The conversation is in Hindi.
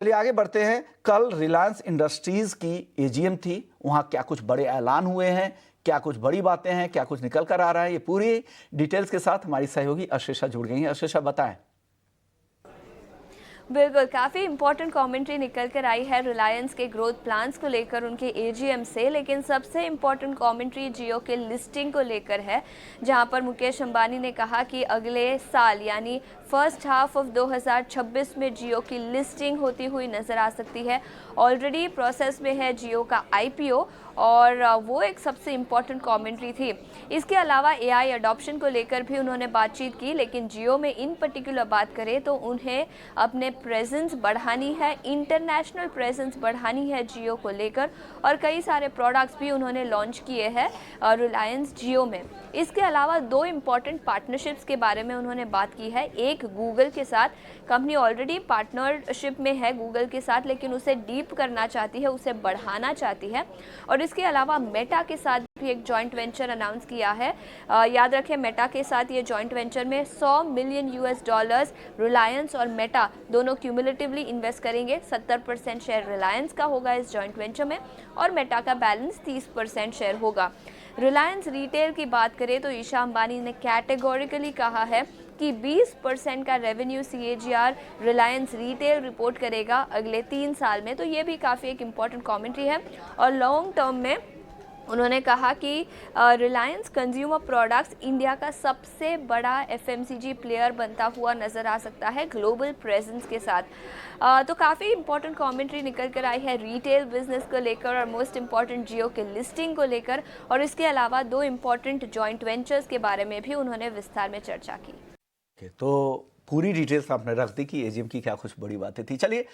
चलिए आगे बढ़ते हैं। कल रिलायंस इंडस्ट्रीज की एजीएम थी, वहां क्या कुछ बड़े ऐलान हुए हैं, क्या कुछ बड़ी बातें हैं, क्या कुछ निकल कर आ रहा है, ये पूरी डिटेल्स के साथ हमारी सहयोगी अशेषा जुड़ गई हैं। अशेषा बताएं। बिल्कुल, काफ़ी इंपॉर्टेंट कमेंट्री निकल कर आई है रिलायंस के ग्रोथ प्लान्स को लेकर उनके एजीएम से, लेकिन सबसे इंपॉर्टेंट कमेंट्री जियो के लिस्टिंग को लेकर है, जहां पर मुकेश अंबानी ने कहा कि अगले साल यानी फर्स्ट हाफ ऑफ 2026 में जियो की लिस्टिंग होती हुई नज़र आ सकती है। ऑलरेडी प्रोसेस में है जियो का आईपीओ, और वो एक सबसे इम्पॉर्टेंट कमेंट्री थी। इसके अलावा एआई अडॉप्शन को लेकर भी उन्होंने बातचीत की, लेकिन जियो में इन पर्टिकुलर बात करें तो उन्हें अपने प्रेजेंस बढ़ानी है, इंटरनेशनल प्रेजेंस बढ़ानी है जियो को लेकर, और कई सारे प्रोडक्ट्स भी उन्होंने लॉन्च किए हैं रिलायंस जियो में। इसके अलावा दो इम्पॉर्टेंट पार्टनरशिप्स के बारे में उन्होंने बात की है। एक गूगल के साथ, कंपनी ऑलरेडी पार्टनरशिप में है गूगल के साथ, लेकिन उसे डीप करना चाहती है, उसे बढ़ाना चाहती है। और इसके अलावा मेटा के साथ भी एक जॉइंट वेंचर अनाउंस किया है। याद रखें, मेटा के साथ ये जॉइंट वेंचर में $100 मिलियन रिलायंस और मेटा दोनों क्यूमुलेटिवली इन्वेस्ट करेंगे। 70% शेयर रिलायंस का होगा इस जॉइंट वेंचर में, और मेटा का बैलेंस 30% शेयर होगा। रिलायंस रिटेल की बात करें तो ईशा अंबानी ने कैटेगोरिकली कहा है कि 20% का revenue CAGR Reliance retail report करेगा अगले 3 साल में। तो ये भी काफ़ी एक इम्पॉर्टेंट कमेंट्री है। और लॉन्ग टर्म में उन्होंने कहा कि रिलायंस कंज्यूमर प्रोडक्ट्स इंडिया का सबसे बड़ा एफएमसीजी प्लेयर बनता हुआ नज़र आ सकता है ग्लोबल प्रेजेंस के साथ। तो काफ़ी इंपॉर्टेंट कमेंट्री निकल कर आई है रिटेल बिजनेस को लेकर, और मोस्ट इम्पॉर्टेंट जियो के लिस्टिंग को लेकर, और इसके अलावा दो इम्पॉर्टेंट जॉइंट वेंचर्स के बारे में भी उन्होंने विस्तार में चर्चा की। तो पूरी डिटेल्स आपने रख दी कि एजीएम की क्या कुछ बड़ी बातें थी। चलिए